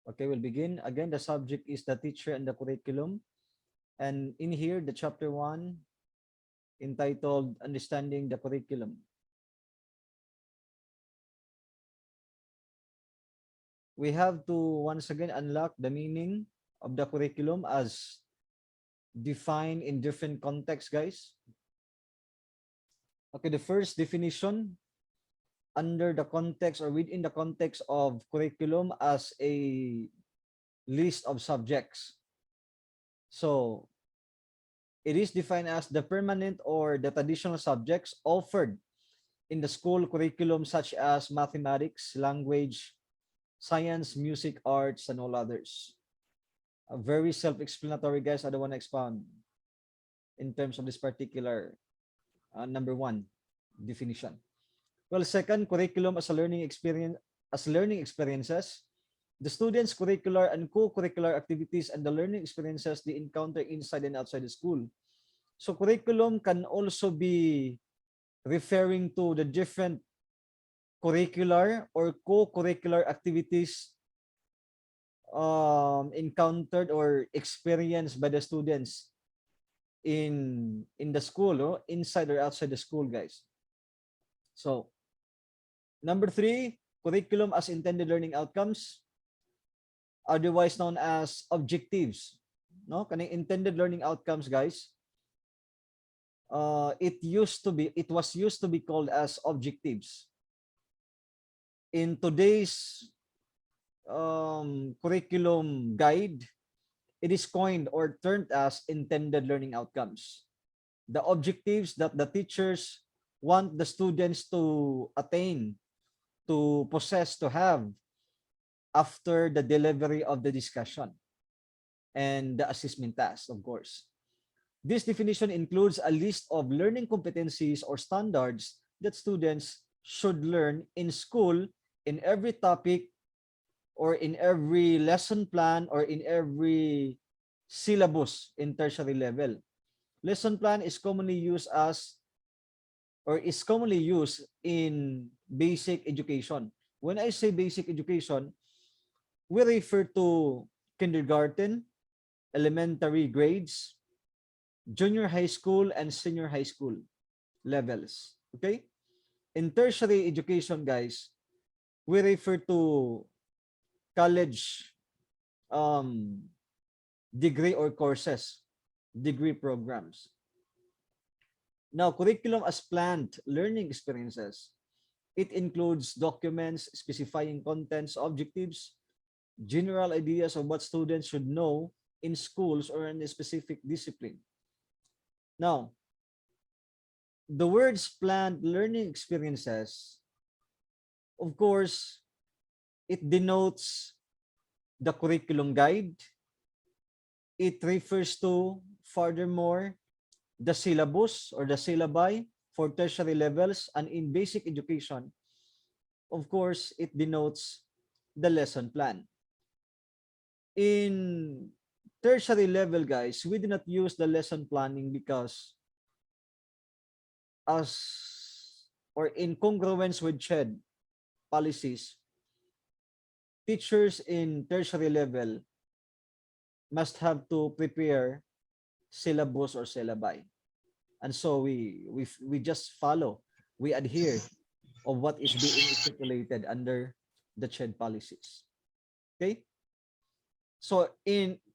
Okay, we'll begin. Again, the subject is the teacher and the curriculum. And in here, the chapter 1 entitled Understanding the Curriculum. We have to once again unlock the meaning of the curriculum as defined in different contexts, guys. Okay, the first definition under the context or within the context of curriculum as a list of subjects. So it is defined as the permanent or the traditional subjects offered in the school curriculum such as mathematics, language, science, music, arts, and all others. Very self-explanatory, guys. I don't want to expound in terms of this particular number 1 definition. Well, second, curriculum as a learning experience, as learning experiences. The students' curricular and co-curricular activities and the learning experiences they encounter inside and outside the school. So curriculum can also be referring to the different curricular or co-curricular activities encountered or experienced by the students in the school, or inside or outside the school, guys. So number 3, curriculum as intended learning outcomes, otherwise known as objectives. No, kaning intended learning outcomes, guys. It was used to be called as objectives. In today's curriculum guide, it is coined or termed as intended learning outcomes. The objectives that the teachers want the students to attain, to possess, to have after the delivery of the discussion and the assessment task, of course. This definition includes a list of learning competencies or standards that students should learn in school in every topic or in every lesson plan or in every syllabus in tertiary level. Lesson plan is commonly used in basic education. When I say basic education, we refer to kindergarten, elementary grades, junior high school, and senior high school levels. Okay? In tertiary education, guys, we refer to college degree or courses, degree programs. Now, curriculum as planned learning experiences. It includes documents specifying contents, objectives, general ideas of what students should know in schools or in a specific discipline. Now, the words planned learning experiences, of course, it denotes the curriculum guide. It refers to, furthermore, the syllabus or the syllabi for tertiary levels, and in basic education, of course, it denotes the lesson plan. In tertiary level, guys, we do not use the lesson planning because as or in congruence with CHED policies, teachers in tertiary level must have to prepare syllabus or syllabi. And so we just follow, we adhere of what is being stipulated under the CHED policies. Okay? So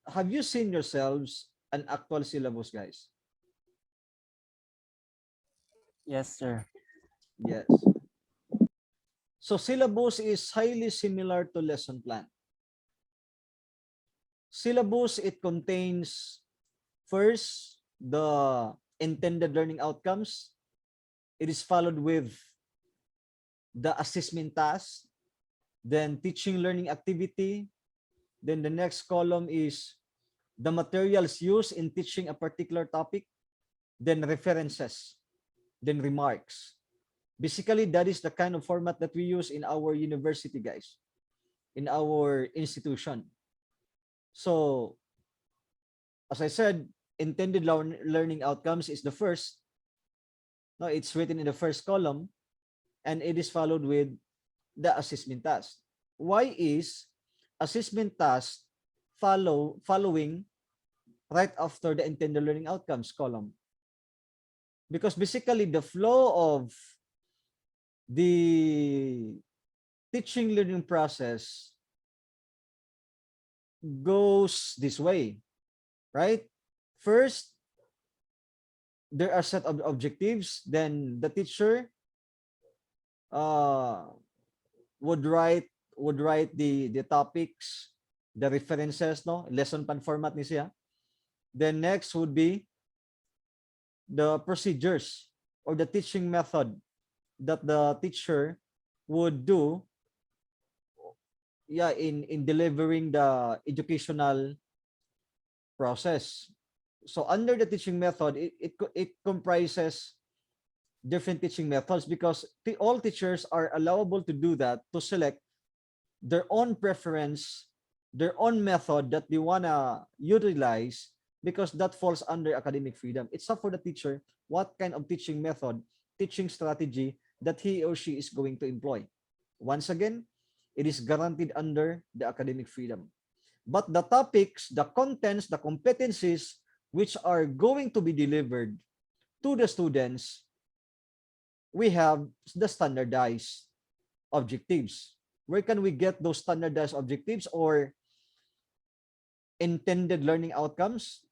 have you seen yourselves an actual syllabus, guys? Yes, sir. Yes. So syllabus is highly similar to lesson plan. Syllabus, it contains first the intended learning outcomes. It is followed with the assessment task, then teaching learning activity. Then the next column is the materials used in teaching a particular topic, then references, then remarks. Basically, that is the kind of format that we use in our university, guys, in our institution. So, as I said, intended learning outcomes is the first. No, it's written in the first column, and it is followed with the assessment task. Why is assessment tasks following right after the intended learning outcomes column. Because basically the flow of the teaching learning process goes this way, right? First, there are set of objectives, then the teacher uh, would write the topics, the references, no, lesson plan format ni siya. Then next would be the procedures or the teaching method that the teacher would do, yeah, in delivering the educational process. So under the teaching method, it comprises different teaching methods, because all teachers are allowable to do that, to select their own preference, their own method that they want to utilize, because that falls under academic freedom. It's up for the teacher what kind of teaching method, teaching strategy that he or she is going to employ. Once again, it is guaranteed under the academic freedom. But the topics, the contents, the competencies which are going to be delivered to the students, we have the standardized objectives. Where can we get those standardized objectives or intended learning outcomes?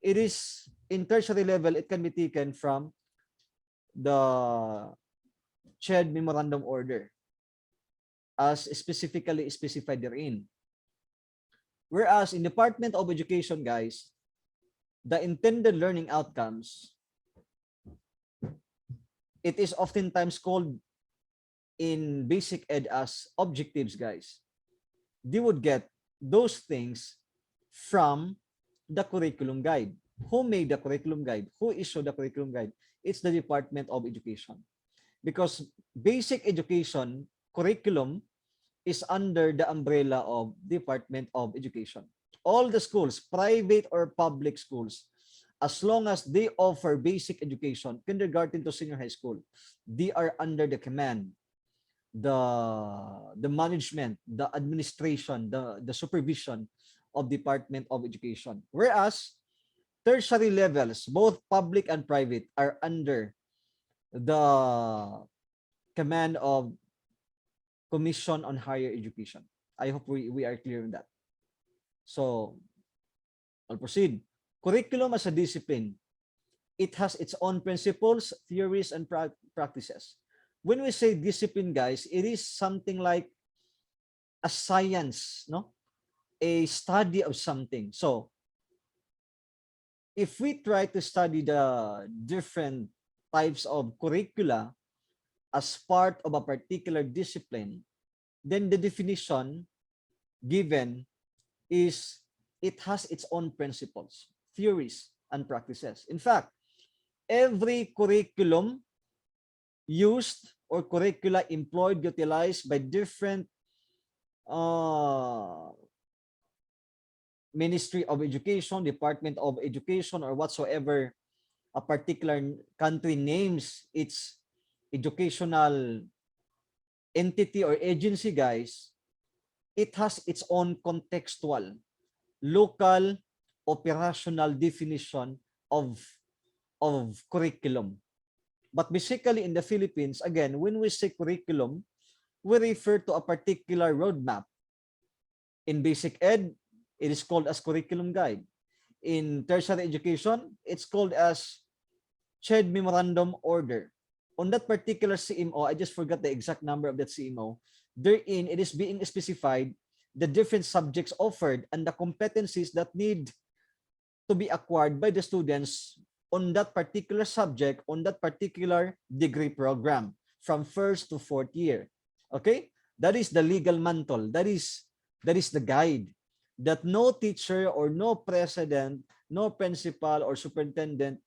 It is in tertiary level, it can be taken from the CHED Memorandum Order as specifically specified therein. Whereas in Department of Education, guys, the intended learning outcomes, it is oftentimes called in basic ed as objectives, guys. They would get those things from the curriculum guide. Who made the curriculum guide? Who issued the curriculum guide? It's the Department of Education. Because basic education curriculum is under the umbrella of Department of Education. All the schools, private or public schools, as long as they offer basic education, kindergarten to senior high school, they are under the command, the management, the administration, the supervision of Department of Education. Whereas tertiary levels, both public and private, are under the command of Commission on Higher Education. I hope we are clear on that. So I'll proceed. Curriculum as a discipline, it has its own principles, theories, and practices. When we say discipline, guys, it is something like a science, no? A study of something. So if we try to study the different types of curricula as part of a particular discipline, then the definition given is it has its own principles, theories, and practices. In fact, every curriculum used or curricula employed, utilized by different Ministry of Education, Department of Education, or whatsoever a particular country names its educational entity or agency, guys, it has its own contextual, local, operational definition of curriculum. But basically in the Philippines, again, when we say curriculum, we refer to a particular roadmap. In basic ed, it is called as curriculum guide. In tertiary education, it's called as CHED Memorandum Order. On that particular CMO, I just forgot the exact number of that CMO. Therein, it is being specified the different subjects offered and the competencies that need to be acquired by the students on that particular subject, on that particular degree program from first to fourth year. Okay? That is the legal mantle. That is the guide that no teacher or no president, no principal or superintendent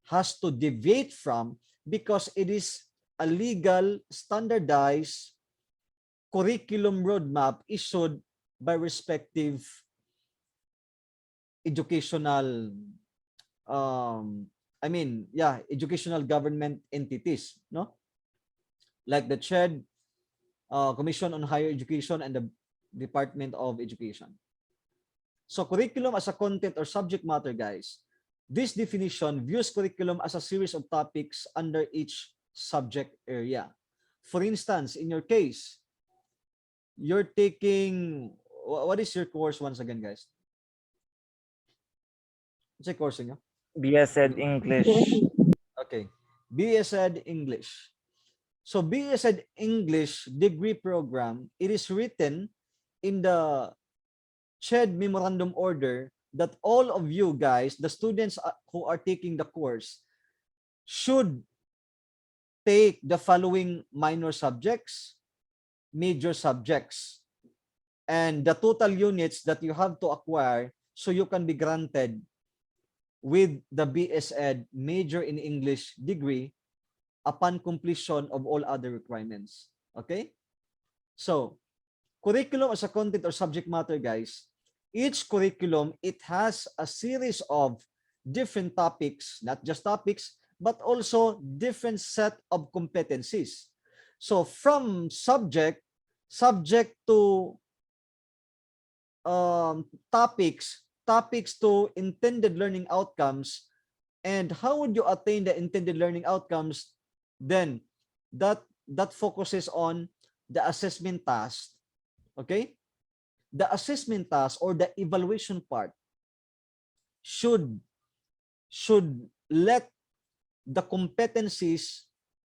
has to deviate from, because it is a legal, standardized curriculum roadmap issued by respective educational educational government entities, no? Like the CHED, Commission on Higher Education, and the Department of Education. So curriculum as a content or subject matter, guys. This definition views curriculum as a series of topics under each subject area. For instance, in your case, you're taking, what is your course once again, guys? What's your course niyo? BSed English. Okay. BSed English. So BSed English degree program, it is written in the CHED memorandum order that all of you guys, the students who are taking the course, should take the following minor subjects, major subjects, and the total units that you have to acquire so you can be granted with the BSed major in English degree upon completion of all other requirements. Okay? So, curriculum as a content or subject matter, guys, each curriculum, it has a series of different topics, not just topics, but also different set of competencies. So from subject to topics to intended learning outcomes, and how would you attain the intended learning outcomes, then that focuses on the assessment task. Okay? The assessment task or the evaluation part should let the competencies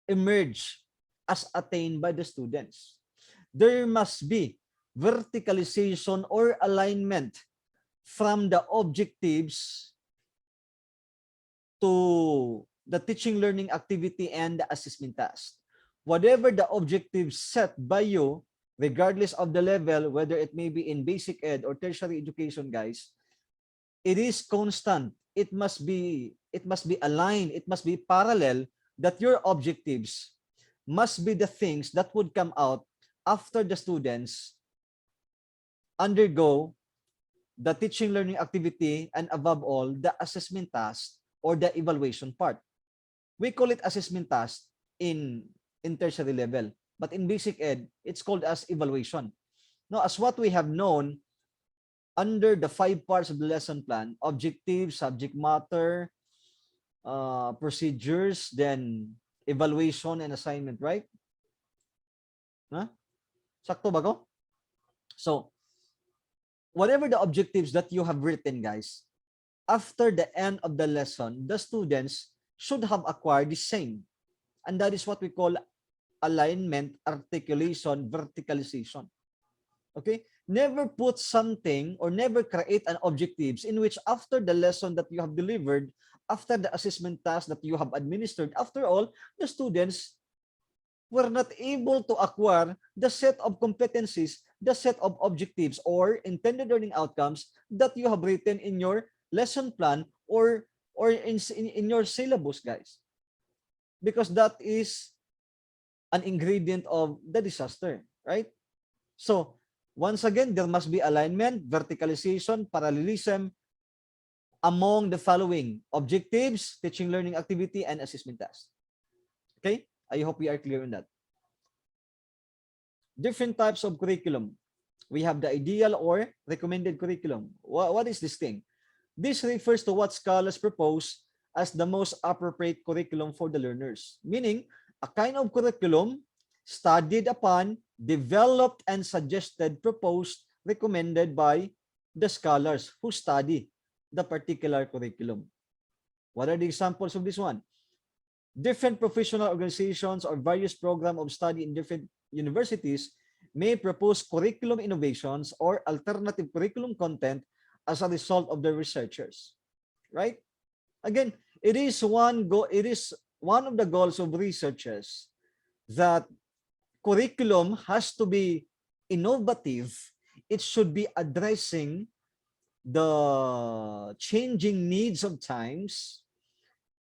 emerge as attained by the students. There must be verticalization or alignment from the objectives to the teaching learning activity and the assessment task. Whatever the objectives set by you, regardless of the level, whether it may be in basic ed or tertiary education, guys, it is constant. It must be aligned. It must be parallel, that your objectives must be the things that would come out after the students undergo the teaching learning activity, and above all, the assessment task or the evaluation part. We call it assessment task in tertiary level, but in basic ed, it's called as evaluation. Now, as what we have known, under the 5 parts of the lesson plan: objective, subject matter, procedures, then evaluation and assignment, right? Huh? Sakto ba ko? So, whatever the objectives that you have written, guys, after the end of the lesson, the students should have acquired the same. And that is what we call alignment, articulation, verticalization. Okay? Never put something or never create an objectives in which after the lesson that you have delivered, after the assessment task that you have administered, after all, the students were not able to acquire the set of competencies, the set of objectives or intended learning outcomes that you have written in your lesson plan or in your syllabus, guys. Because that is an ingredient of the disaster, right? So, once again, there must be alignment, verticalization, parallelism among the following: objectives, teaching learning activity, and assessment task. Okay? I hope we are clear on that. Different types of curriculum. We have the ideal or recommended curriculum. What is this thing? This refers to what scholars propose as the most appropriate curriculum for the learners, meaning a kind of curriculum studied upon, developed, and suggested, proposed, recommended by the scholars who study the particular curriculum. What are the examples of this one? Different professional organizations or various programs of study in different universities may propose curriculum innovations or alternative curriculum content as a result of their researchers. Right? Again, it is one of the goals of researchers that curriculum has to be innovative. It should be addressing the changing needs of times.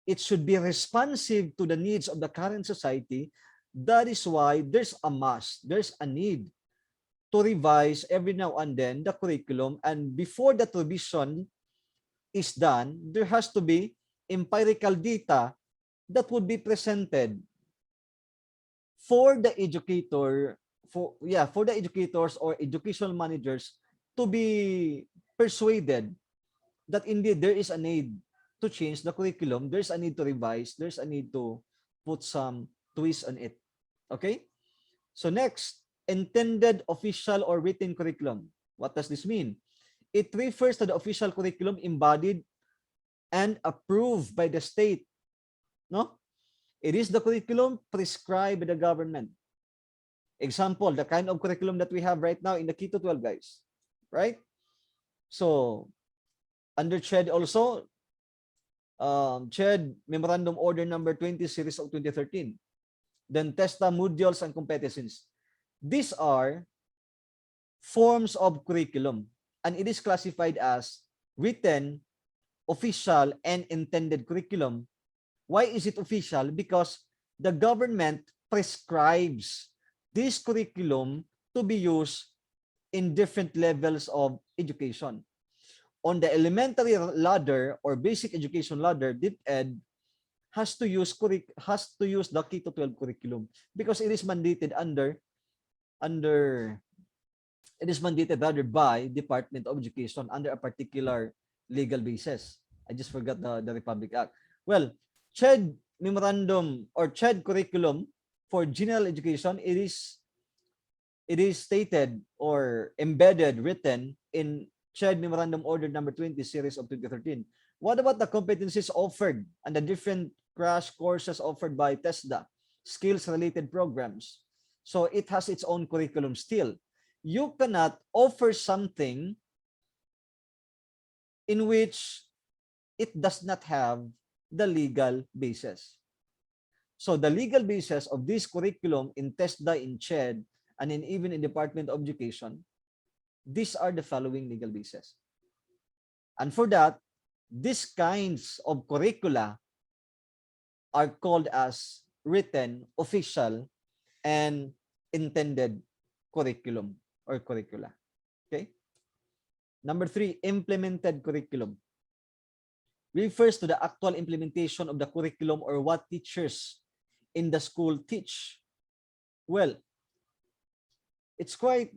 It should be responsive to the needs of the current society. That is why there's a need to revise every now and then the curriculum. And before that revision is done, there has to be empirical data that would be presented for the educator, for the educators or educational managers to be persuaded that indeed there is a need to change the curriculum, there's a need to revise, there's a need to put some twist on it. Okay? So next, intended official or written curriculum. What does this mean? It refers to the official curriculum embodied and approved by the state. No? It is the curriculum prescribed by the government. Example, the kind of curriculum that we have right now in the Keto 12, guys. Right? So, under CHED also, CHED Memorandum Order number 20 series of 2013. Then TESTA modules and competencies. These are forms of curriculum, and it is classified as written, official, and intended curriculum. Why is it official? Because the government prescribes this curriculum to be used in different levels of education. On the elementary ladder or basic education ladder, DepEd has to use the K-12 curriculum because it is mandated under it is mandated rather by Department of Education under a particular legal basis. I just forgot the Republic Act. Well, CHED memorandum or CHED curriculum for general education, it is stated or embedded, written in CHED Memorandum Order number 20 series of 2013. What about the competencies offered and the different crash courses offered by TESDA, skills-related programs? So it has its own curriculum still. You cannot offer something in which it does not have the legal basis. So the legal basis of this curriculum in TESDA, in CHED, and even in Department of Education, these are the following legal basis. And for that, these kinds of curricula are called as written, official, and intended curriculum or curricula. Okay? Number 3, implemented curriculum. Refers to the actual implementation of the curriculum or what teachers in the school teach. Well, it's quite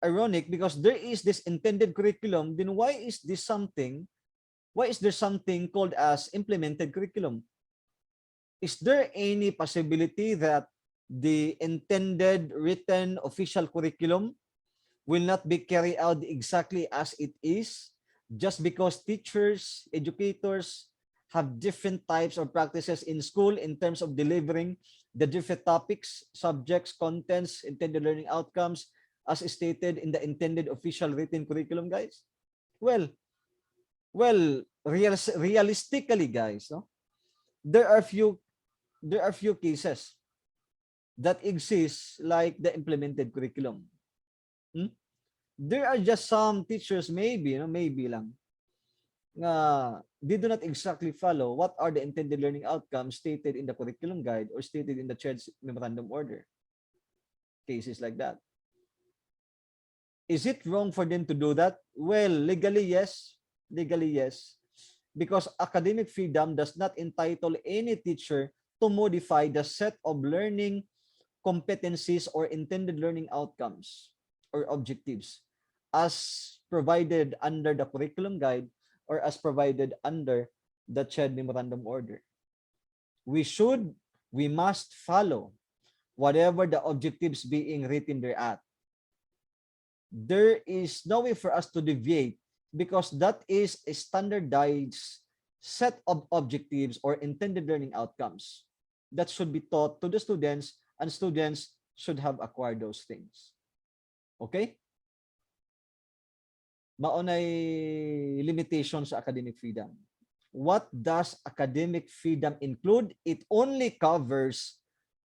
ironic because there is this intended curriculum, then why is there something called as implemented curriculum? Is there any possibility that the intended written official curriculum will not be carried out exactly as it is just because teachers, educators have different types of practices in school in terms of delivering the different topics, subjects, contents, intended learning outcomes as stated in the intended official written curriculum, guys? Well, realistically, guys, no? There are few cases that exist like the implemented curriculum. There are just some teachers, maybe lang, they do not exactly follow what are the intended learning outcomes stated in the curriculum guide or stated in the CHED's memorandum order. Cases like that. Is it wrong for them to do that? Well, legally, yes. Legally, yes. Because academic freedom does not entitle any teacher to modify the set of learning competencies or intended learning outcomes or objectives as provided under the curriculum guide or as provided under the CHED memorandum order. We must follow whatever the objectives being written there at. There is no way for us to deviate because that is a standardized set of objectives or intended learning outcomes that should be taught to the students, and students should have acquired those things. Okay? Maunay limitation sa academic freedom. What does academic freedom include? It only covers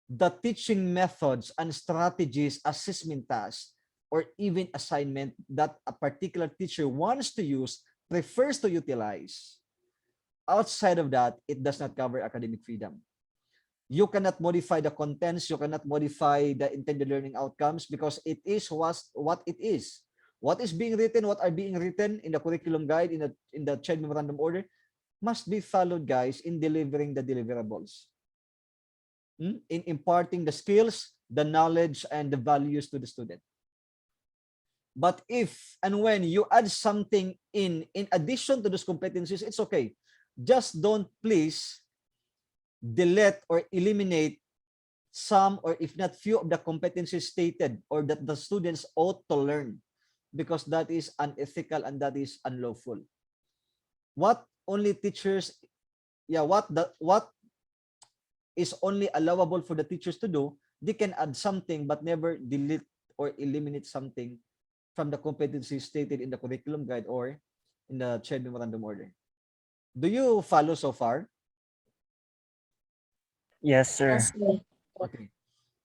the teaching methods and strategies, assessment tasks, or even assignment that a particular teacher wants to use, prefers to utilize. Outside of that, it does not cover academic freedom. You cannot modify the contents, you cannot modify the intended learning outcomes because it is what it is. What is being written, what are being written in the curriculum guide, in the CHED memorandum order, must be followed, guys, in delivering the deliverables. in imparting the skills, the knowledge, and the values to the student. But if and when you add something in addition to those competencies, it's okay. Just don't please delete or eliminate some or if not few of the competencies stated or that the students ought to learn, because that is unethical and that is unlawful. What only teachers, what is only allowable for the teachers to do, they can add something but never delete or eliminate something from the competencies stated in the curriculum guide or in the shared memorandum order. Do you follow so far? Yes, Yes, sir. sir. Okay.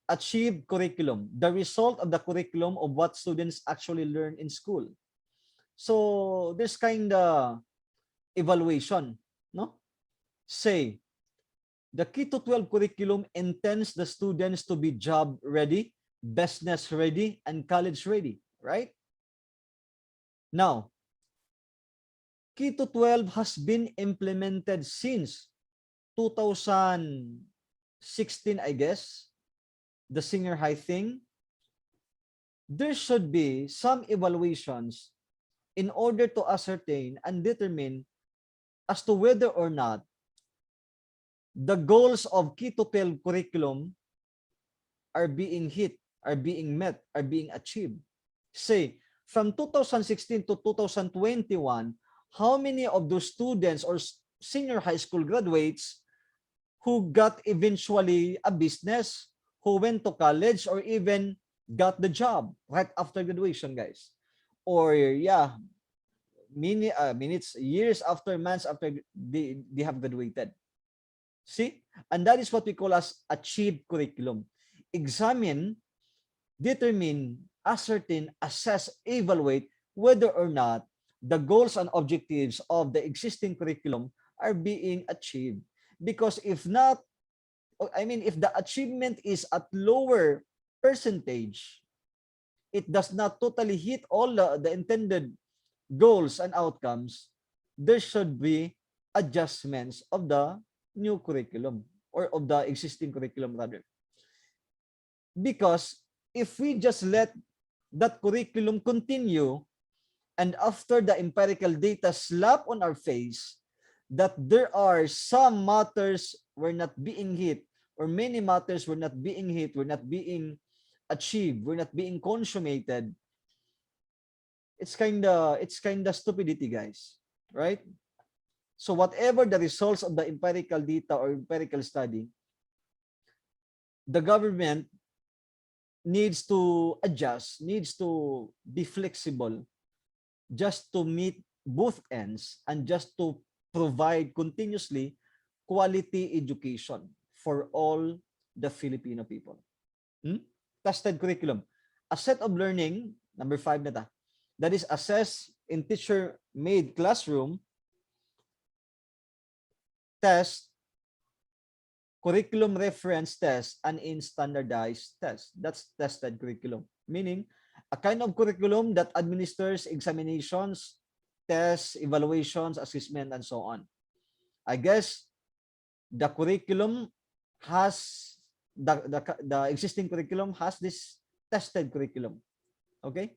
Achieve curriculum, the result of the curriculum of what students actually learn in school. So there's kind of evaluation, no? Say, the Key to 12 curriculum intends the students to be job ready, business ready, and college ready, right? Now, Key to 12 has been implemented since 2016, I guess, the senior high thing. There should be some evaluations in order to ascertain and determine as to whether or not the goals of Key to 12 curriculum are being hit, are being met, are being achieved. Say, from 2016 to 2021, how many of those students or senior high school graduates who got eventually a business, who went to college, or even got the job right after graduation, guys? Or yeah, minutes, years after, months after they have graduated. See? And that is what we call as achieved curriculum. Examine, determine, ascertain, assess, evaluate whether or not the goals and objectives of the existing curriculum are being achieved. Because if not, I mean, if the achievement is at lower percentage, it does not totally hit all the intended goals and outcomes, there should be adjustments of the new curriculum or of the existing curriculum rather. Because if we just let that curriculum continue and after the empirical data slap on our face that there are some matters were not being hit or many matters were not being hit, were not being achieved, were not being consummated, it's kind of stupidity, guys, right? So whatever the results of the empirical data or empirical study, the government needs to adjust, needs to be flexible just to meet both ends and just to provide continuously quality education for all the Filipino people. Tested curriculum. A set of learning, number 5 na ta, that is assessed in teacher-made classroom, test, curriculum reference test, and in standardized test. That's tested curriculum. Meaning, a kind of curriculum that administers examinations, tests, evaluations, assessment, and so on. I guess the curriculum has, the existing curriculum has this tested curriculum. Okay?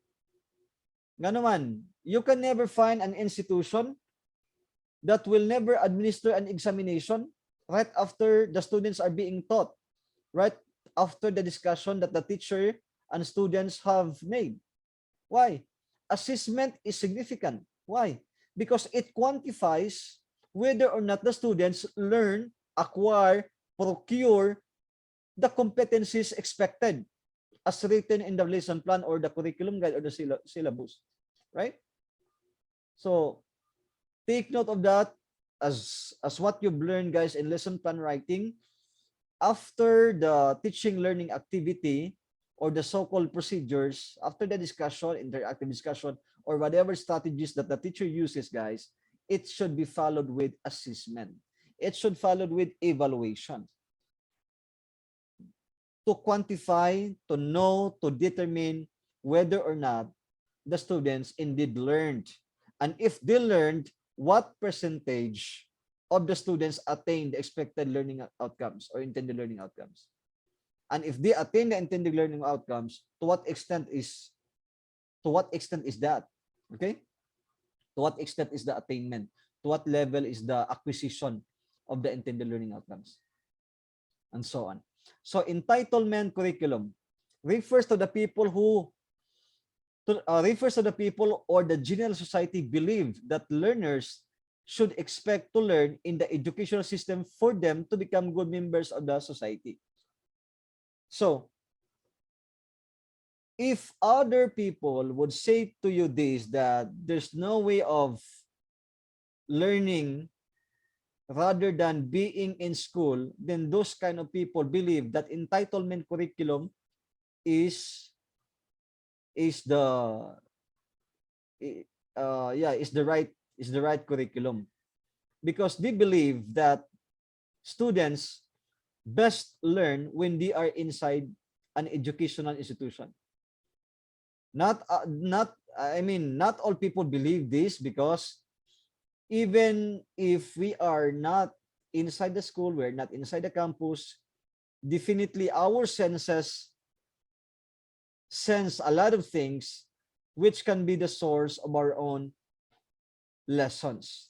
Nga naman, you can never find an institution that will never administer an examination right after the students are being taught, right after the discussion that the teacher and students have made. Why? Assessment is significant. Why? Because it quantifies whether or not the students learn, acquire, procure the competencies expected as written in the lesson plan or the curriculum guide or the syllabus. Right? So, take note of that as what you've learned, guys, in lesson plan writing. After the teaching learning activity or the so-called procedures, after the discussion, interactive discussion, or whatever strategies that the teacher uses, guys, it should be followed with assessment. It should followed with evaluation to quantify, to know, to determine whether or not the students indeed learned. And if they learned, what percentage of the students attained the expected learning outcomes or intended learning outcomes. And if they attain the intended learning outcomes, to what extent is that? Okay? To what extent is the attainment? To what level is the acquisition of the intended learning outcomes? And so on. So entitlement curriculum refers to the people or the general society believe that learners should expect to learn in the educational system for them to become good members of the society. So, if other people would say to you this, that there's no way of learning rather than being in school, then those kind of people believe that entitlement curriculum is is the is the right curriculum, because they believe that students best learn when they are inside an educational institution. Not all people believe this, because even if we are not inside the school, we're not inside the campus, definitely our senses sense a lot of things which can be the source of our own lessons,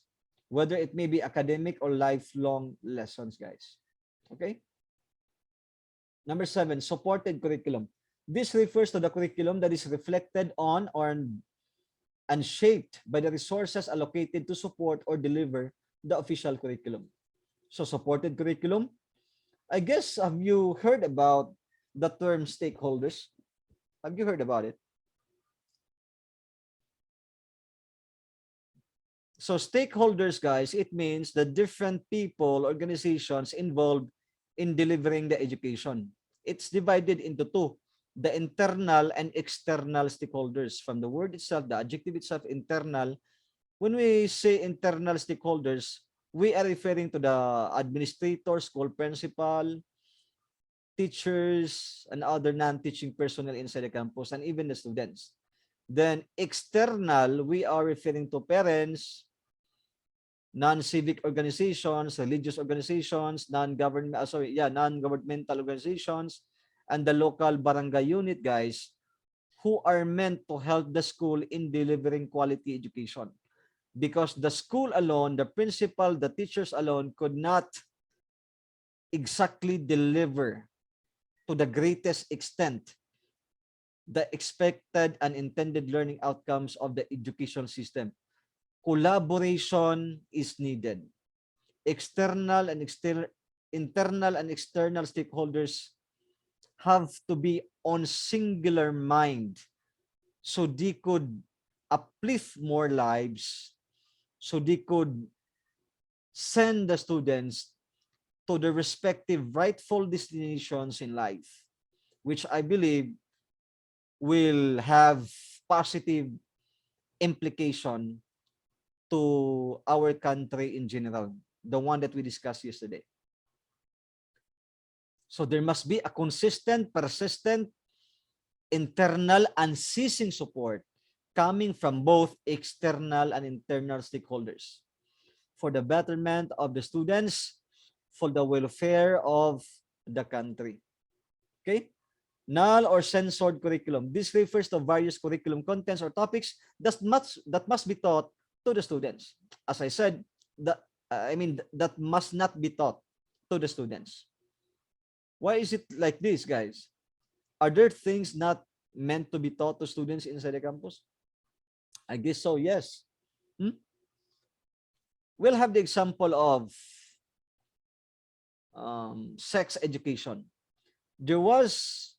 whether it may be academic or lifelong lessons, guys. Okay? Number 7, supported curriculum. This refers to the curriculum that is reflected on or and shaped by the resources allocated to support or deliver the official curriculum. So supported curriculum, I guess, have you heard about the term stakeholders? Have you heard about it? So stakeholders, guys, it means the different people, organizations involved in delivering the education. It's divided into two, the internal and external stakeholders. From the word itself, the adjective itself, internal. When we say internal stakeholders, we are referring to the administrator, school principal, teachers, and other non-teaching personnel inside the campus, and even the students. Then external, we are referring to parents, non-civic organizations, religious organizations, non-governmental organizations, and the local barangay unit, guys, who are meant to help the school in delivering quality education. Because the school alone, the principal, the teachers alone could not exactly deliver to the greatest extent the expected and intended learning outcomes of the education system. Collaboration is needed. External and internal and external stakeholders have to be on singular mind, so they could uplift more lives, so they could send the students to the respective rightful destinations in life, which I believe will have positive implication to our country in general, the one that we discussed yesterday. So there must be a consistent, persistent, internal, unceasing support coming from both external and internal stakeholders for the betterment of the students, for the welfare of the country. Okay? Null or censored curriculum. This refers to various curriculum contents or topics that must be taught to the students. As I said, that must not be taught to the students. Why is it like this, guys? Are there things not meant to be taught to students inside the campus? I guess so, yes. We'll have the example of sex education. There was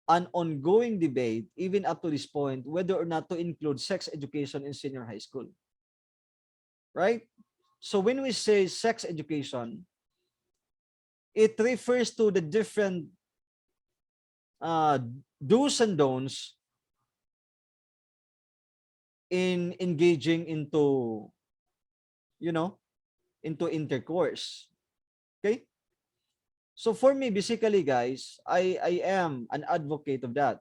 an ongoing debate, even up to this point, whether or not to include sex education in senior high school. Right? So when we say sex education, it refers to the different uh, do's and don'ts in engaging into, into intercourse. Okay? So for me, basically, guys, I am an advocate of that.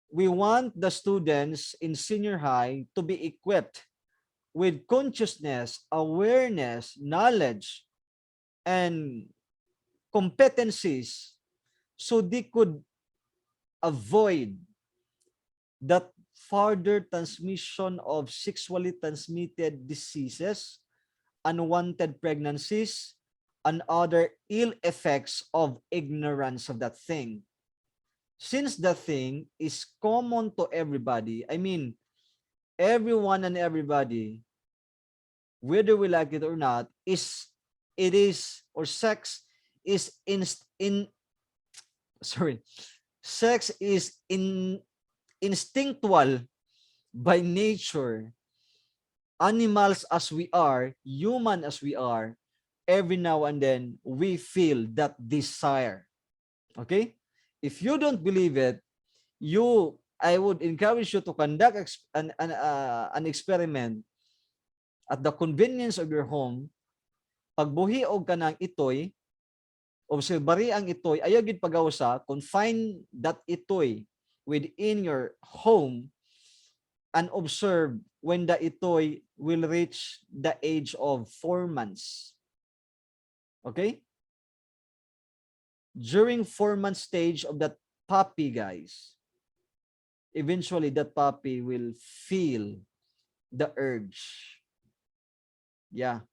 We want the students in senior high to be equipped with consciousness, awareness, knowledge, and competencies so they could avoid that further transmission of sexually transmitted diseases, unwanted pregnancies, and other ill effects of ignorance of that thing. Since the thing is common to everybody, I mean, everyone and everybody, whether we like it or not, it is, or sex is in sorry, sex is instinctual by nature. Animals as we are, human as we are, every now and then we feel that desire. Okay? If you don't believe it, I would encourage you to conduct an experiment at the convenience of your home. Pagbuhiog ka ng itoy, obserbari ang itoy, ayaw gid pagawsa, confine that itoy within your home and observe when the itoy will reach the age of 4 months. Okay? During 4 month stage of that puppy, guys, eventually that puppy will feel the urge. Yeah.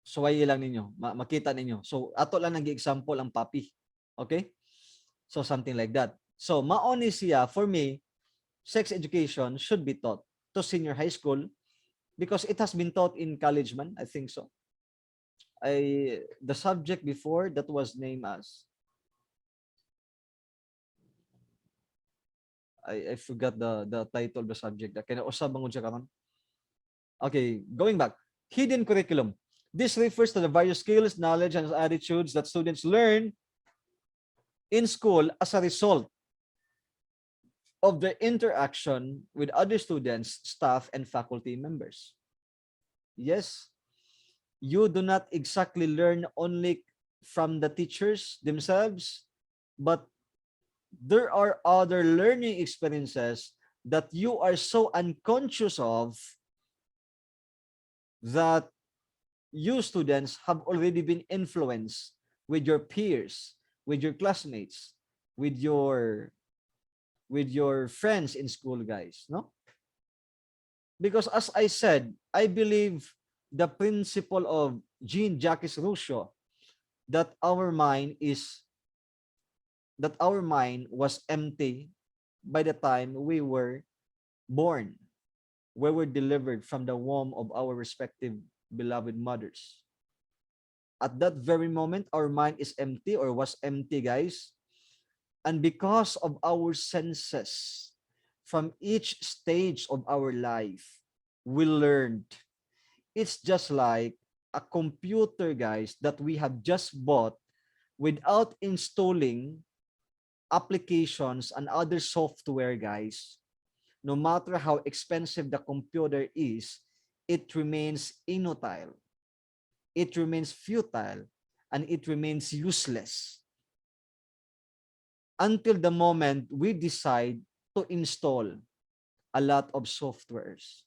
So ay lang ninyo, makita ninyo. So ato lang nag example ang puppy. Okay? So something like that. So maoni siya, for me, sex education should be taught to senior high school because it has been taught in college man, I think so. The subject before that was named as I forgot the title of the subject. Kaya usab bangod siya karon. Okay, going back. Hidden curriculum. This refers to the various skills, knowledge, and attitudes that students learn in school as a result of their interaction with other students, staff, and faculty members. Yes, you do not exactly learn only from the teachers themselves, but there are other learning experiences that you are so unconscious of that you students have already been influenced with your peers, with your classmates, with your friends in school, guys, no? Because as I said, I believe the principle of Jean-Jacques Rousseau that our mind was empty by the time we were born, we were delivered from the womb of our respective beloved mothers. At that very moment, our mind is empty or was empty, guys. And because of our senses, from each stage of our life, we learned. It's just like a computer, guys, that we have just bought without installing applications and other software, guys. No matter how expensive the computer is, it remains inutile, it remains futile, and it remains useless until the moment we decide to install a lot of softwares.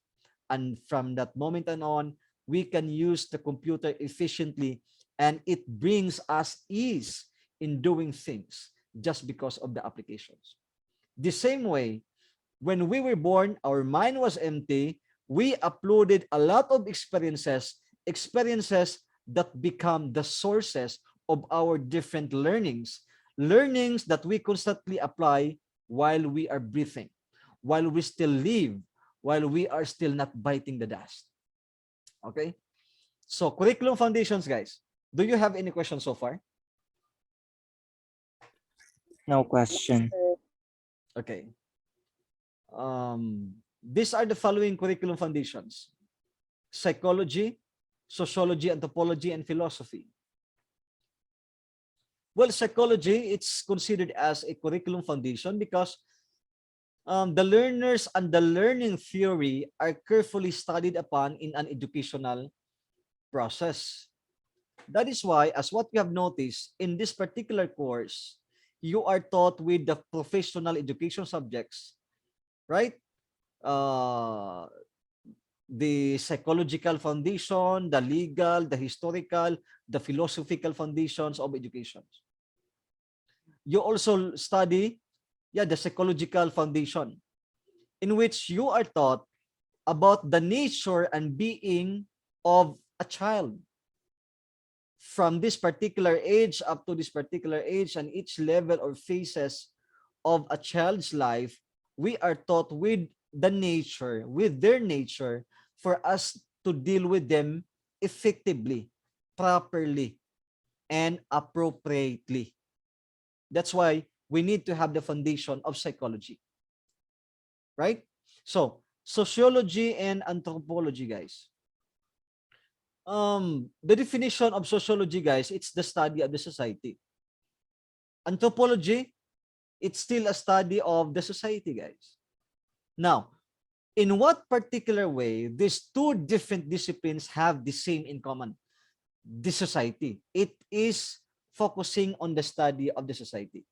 And from that moment on, we can use the computer efficiently, and it brings us ease in doing things just because of the applications. The same way, when we were born, our mind was empty. We uploaded a lot of experiences that become the sources of our different learnings that we constantly apply while we are breathing, while we still live, while we are still not biting the dust. Okay? So, curriculum foundations, guys. Do you have any questions so far? No Yes, question. sir. Okay. These are the following curriculum foundations: psychology, sociology, anthropology, and philosophy. Well, psychology, it's considered as a curriculum foundation because the learners and the learning theory are carefully studied upon in an educational process. That is why, as what we have noticed, in this particular course, you are taught with the professional education subjects, right? Uh, the psychological foundation, the legal, the historical, the philosophical foundations of education. You also study, yeah, the psychological foundation, in which you are taught about the nature and being of a child from this particular age up to this particular age, and each level or phases of a child's life. We are taught with their nature, for us to deal with them effectively, properly, and appropriately. That's why we need to have the foundation of psychology, right? So, sociology and anthropology, guys. The definition of sociology, guys, it's the study of the society. Anthropology, it's still a study of the society, guys. Now, in what particular way these two different disciplines have the same in common? The society. It is focusing on the study of the society.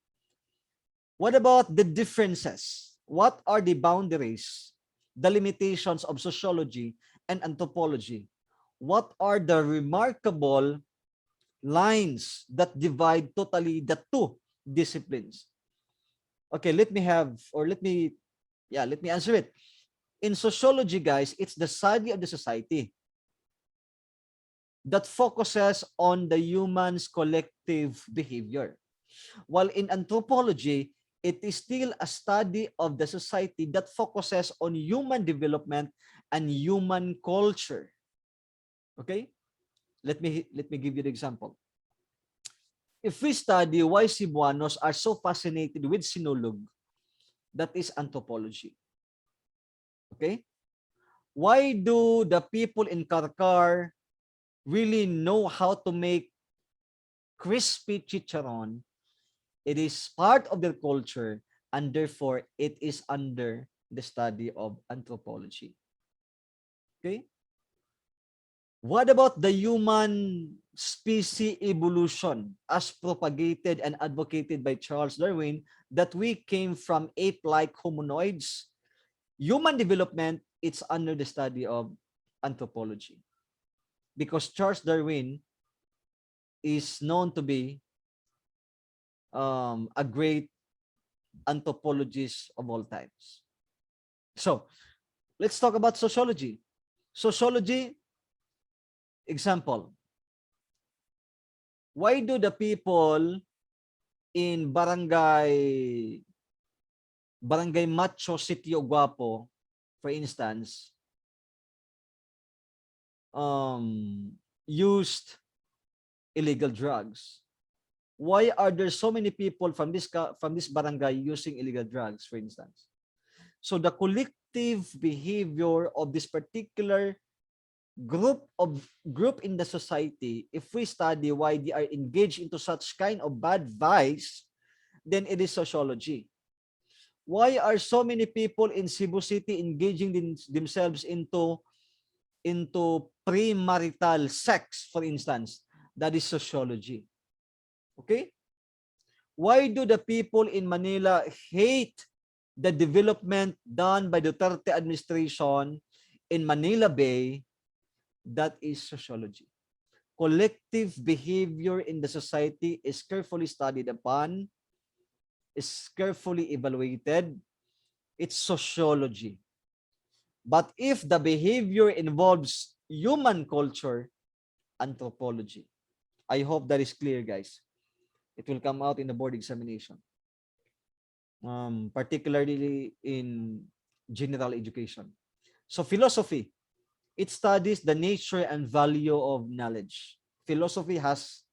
What about the differences? What are the boundaries, the limitations of sociology and anthropology? What are the remarkable lines that divide totally the two disciplines? Okay, let me answer it. In sociology, guys, it's the study of the society that focuses on the human's collective behavior. While in anthropology, it is still a study of the society that focuses on human development and human culture. Okay? Let me give you the example. If we study why Cebuanos are so fascinated with Sinulog, that is anthropology. Okay? Why do the people in Karkar really know how to make crispy chicharon? It is part of their culture, and therefore it is under the study of anthropology. Okay? What about the human species evolution as propagated and advocated by Charles Darwin, that we came from ape-like hominoids? Human development, it's under the study of anthropology, because Charles Darwin is known to be a great anthropologist of all times. So, let's talk about sociology. Sociology, example, why do the people in Barangay Macho Sitio Guapo, for instance, used illegal drugs? Why are there so many people from this barangay using illegal drugs, for instance? So the collective behavior of this particular group in the society, if we study why they are engaged into such kind of bad vice, then it is sociology. Why are so many people in Cebu City engaging themselves into premarital sex, for instance? That is sociology. Okay? Why do the people in Manila hate the development done by the Duterte administration in Manila Bay? That is sociology. Collective behavior in the society is carefully studied upon, is carefully evaluated. It's sociology. But if the behavior involves human culture, anthropology. I hope that is clear, guys. It will come out in the board examination, particularly in general education. So philosophy, it studies the nature and value of knowledge. Philosophy has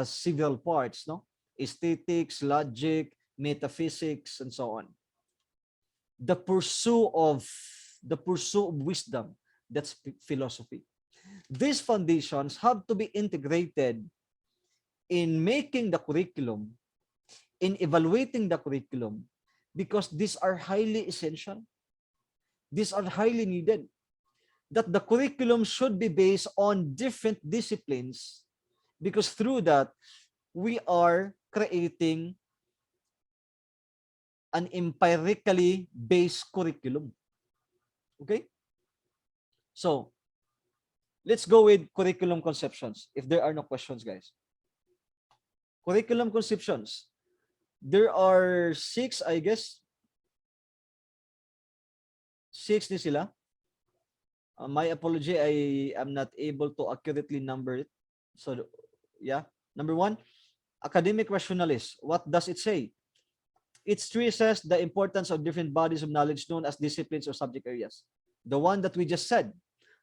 several parts, no? Aesthetics, logic, metaphysics, and so on. The pursuit of wisdom, that's philosophy. These foundations have to be integrated in making the curriculum, in evaluating the curriculum, because these are highly essential. These are highly needed. That the curriculum should be based on different disciplines, because through that, we are creating an empirically based curriculum. Okay? So, let's go with curriculum conceptions. If there are no questions, guys. Curriculum conceptions. There are six, I guess. Six ni sila. My apology, I am not able to accurately number it. So, yeah. Number one, academic rationalist. What does it say? It stresses the importance of different bodies of knowledge known as disciplines or subject areas. The one that we just said,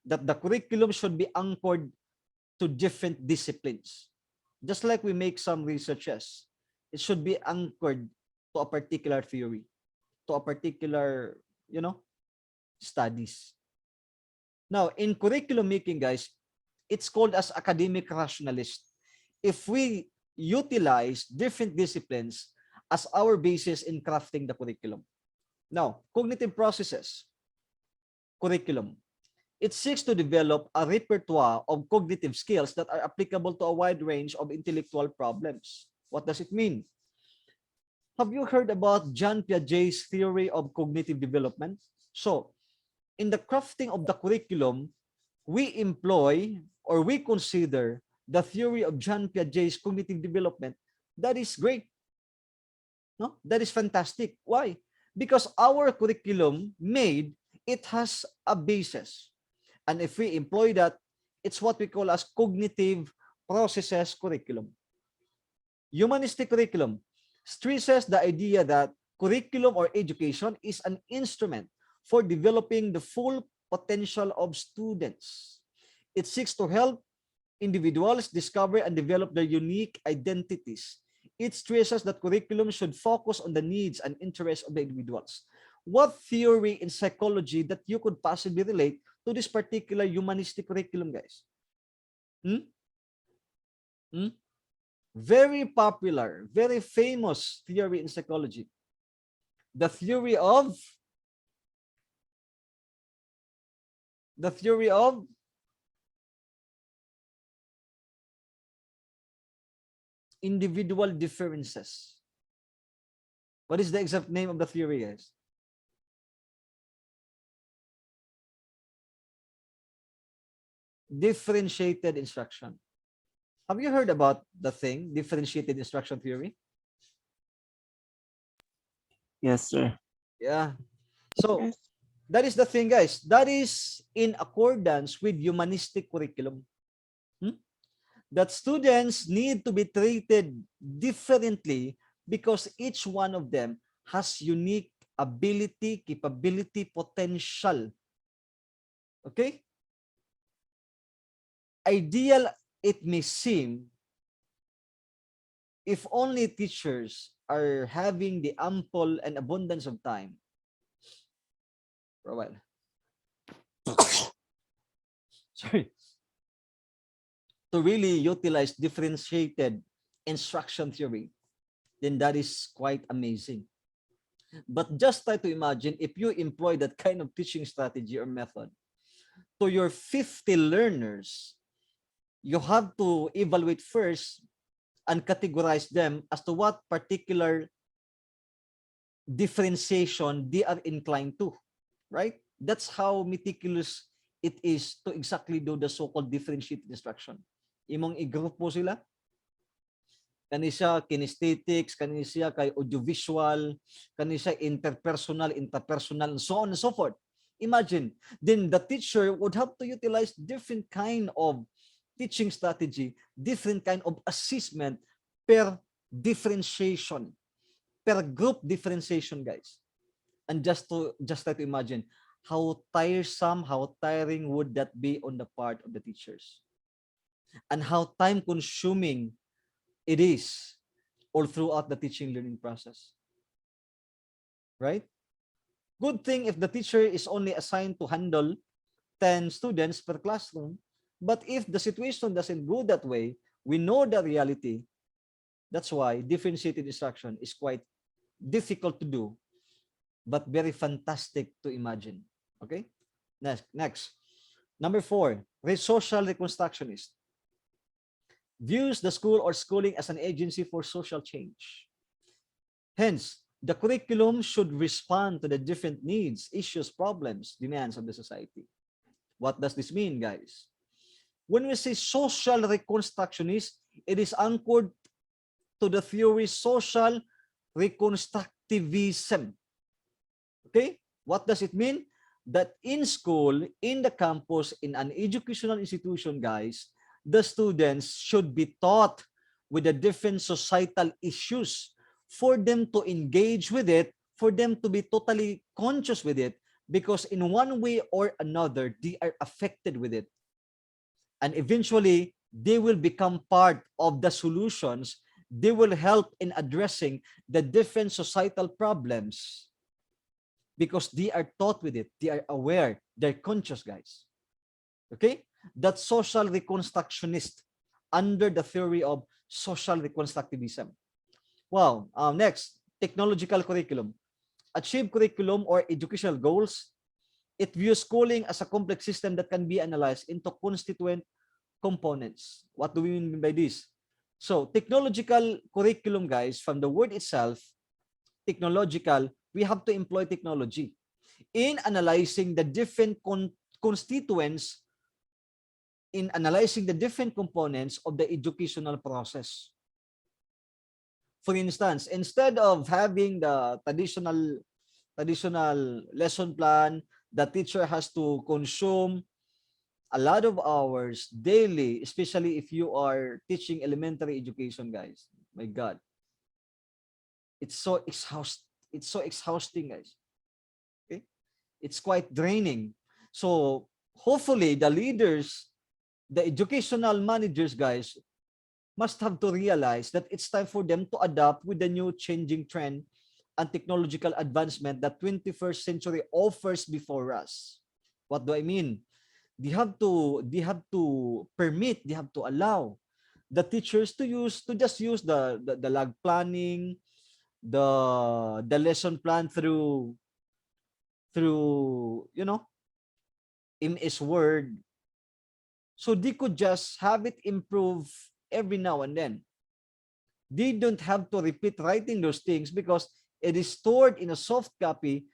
that the curriculum should be anchored to different disciplines. Just like we make some researches, it should be anchored to a particular theory, to a particular, studies. Now, in curriculum making, guys, it's called as academic rationalist. If we utilize different disciplines as our basis in crafting the curriculum. Now, cognitive processes, curriculum. It seeks to develop a repertoire of cognitive skills that are applicable to a wide range of intellectual problems. What does it mean? Have you heard about Jean Piaget's theory of cognitive development? So, in the crafting of the curriculum, we employ or we consider the theory of Jean Piaget's cognitive development. That is great. No? That is fantastic. Why? Because our curriculum it has a basis. And if we employ that, it's what we call as cognitive processes curriculum. Humanistic curriculum stresses the idea that curriculum or education is an instrument for developing the full potential of students. It seeks to help individuals discover and develop their unique identities. It stresses that curriculum should focus on the needs and interests of the individuals. What theory in psychology that you could possibly relate to this particular humanistic curriculum, guys? Hmm? Hmm? Very popular, very famous theory in psychology. The theory of individual differences. What is the exact name of the theory, guys? Differentiated instruction. Have you heard about the thing, differentiated instruction theory? Yes, sir. Yeah. So, Yes. that is the thing, guys. That is in accordance with humanistic curriculum. That students need to be treated differently because each one of them has unique ability, capability, potential. Okay? Ideal it may seem if only teachers are having the ample and abundance of time. Well, sorry. To really utilize differentiated instruction theory, then that is quite amazing. But just try to imagine if you employ that kind of teaching strategy or method to your 50 learners, you have to evaluate first and categorize them as to what particular differentiation they are inclined to, right? That's how meticulous it is to exactly do the so-called differentiated instruction. Imong i-grupo sila, kani siya kinesthetics, kani siya kay audiovisual, kani siya interpersonal, and so on and so forth. Imagine, then the teacher would have to utilize different kind of teaching strategy, different kind of assessment per differentiation, per group differentiation, guys. And just try to imagine how tiresome, how tiring would that be on the part of the teachers, and how time consuming it is all throughout the teaching learning process, right? Good thing if the teacher is only assigned to handle 10 students per classroom, but if the situation doesn't go that way, we know the reality. That's why differentiated instruction is quite difficult to do, but very fantastic to imagine. Okay? Next. Number 4, social reconstructionist. Views the school or schooling as an agency for social change. Hence, the curriculum should respond to the different needs, issues, problems, demands of the society. What does this mean, guys? When we say social reconstructionist, it is anchored to the theory social reconstructivism. Okay? What does it mean? That in school, in the campus, in an educational institution, guys, the students should be taught with the different societal issues for them to engage with it, for them to be totally conscious with it, because in one way or another, they are affected with it. And eventually, they will become part of the solutions. They will help in addressing the different societal problems because they are taught with it. They are aware. They're conscious, guys. Okay? That's social reconstructionist under the theory of social reconstructivism. Wow. Next, technological curriculum. Achieve curriculum or educational goals. It views schooling as a complex system that can be analyzed into constituent components. What do we mean by this? So, technological curriculum, guys, from the word itself, technological, we have to employ technology in analyzing the different constituents, in analyzing the different components of the educational process. For instance, instead of having the traditional lesson plan, the teacher has to consume a lot of hours daily, especially if you are teaching elementary education, guys. My God, it's so exhausting, guys. Okay, it's quite draining. So hopefully, the leaders, the educational managers, guys, must have to realize that it's time for them to adapt with the new changing trend and technological advancement that 21st century offers before us. What do I mean? They have to permit, they have to allow the teachers to just use the log planning, the lesson plan through MS Word, so they could just have it improve every now and then. They don't have to repeat writing those things because it is stored in a soft copy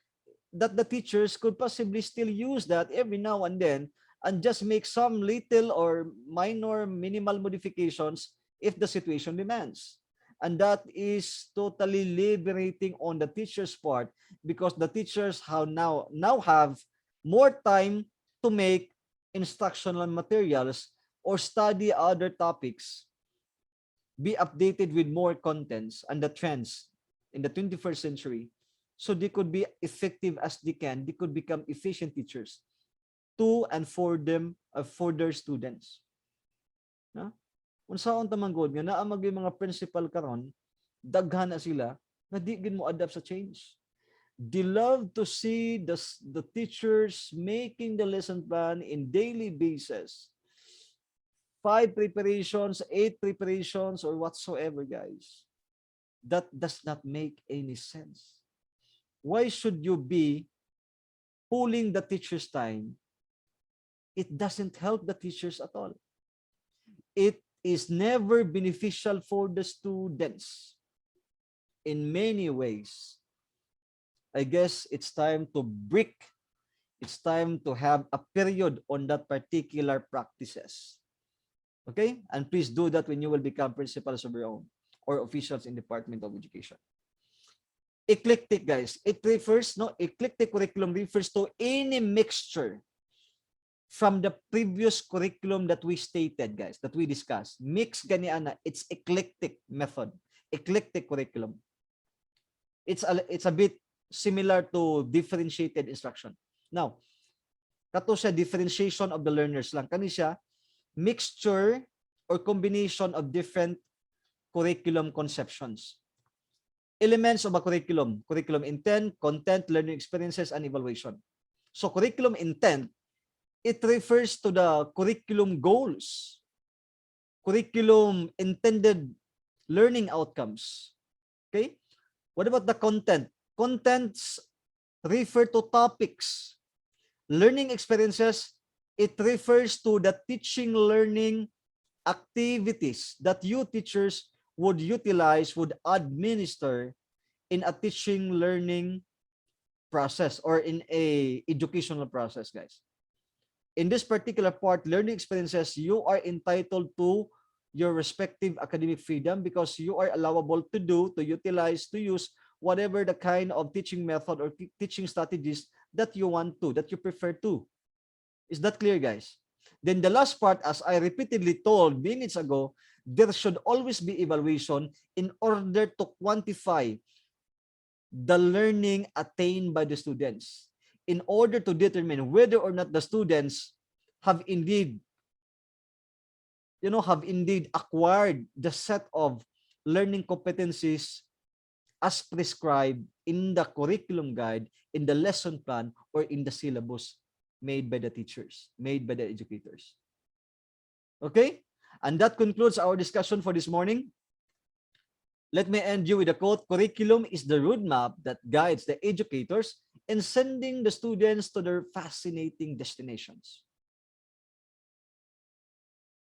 that the teachers could possibly still use that every now and then and just make some little or minor minimal modifications if the situation demands. And that is totally liberating on the teacher's part because the teachers now have more time to make instructional materials or study other topics, be updated with more contents and the trends in the 21st century, so they could be effective as they can. They could become efficient teachers to and for them, for their students. Na? Kung saan tamanggod nga, naa mag mga principal karon, daghan na sila, na di gin mo adapt sa change. They love to see the teachers making the lesson plan in daily basis. 5 preparations, 8 preparations, or whatsoever, guys. That does not make any sense. Why should you be pulling the teacher's time? It doesn't help the teachers at all. It is never beneficial for the students in many ways. I guess it's time to break. It's time to have a period on that particular practices. Okay? And please do that when you will become principals of your own or officials in Department of Education. Eclectic, guys. Eclectic curriculum refers to any mixture from the previous curriculum that we stated, guys, that we discussed. Mix ganiana, it's eclectic method. Eclectic curriculum. It's a bit similar to differentiated instruction. Now, kato siya differentiation of the learners lang. Kani siya mixture or combination of different curriculum conceptions. Elements of a curriculum intent, content, learning experiences, and evaluation. So curriculum intent, it refers to the curriculum goals, curriculum intended learning outcomes. Okay? What about the content? Contents refer to topics. Learning experiences, it refers to the teaching learning activities that you teachers would utilize, would administer in a teaching learning process or in a educational process, guys. In this particular part, learning experiences, you are entitled to your respective academic freedom, because you are allowable to do, to utilize, to use whatever the kind of teaching method or teaching strategies that you want to, that you prefer to. Is that clear, guys? Then the last part, as I repeatedly told minutes ago, there should always be evaluation in order to quantify the learning attained by the students, in order to determine whether or not the students have indeed, have indeed acquired the set of learning competencies as prescribed in the curriculum guide, in the lesson plan, or in the syllabus made by the teachers, made by the educators. Okay? And that concludes our discussion for this morning. Let me end you with a quote. Curriculum is the roadmap that guides the educators in sending the students to their fascinating destinations.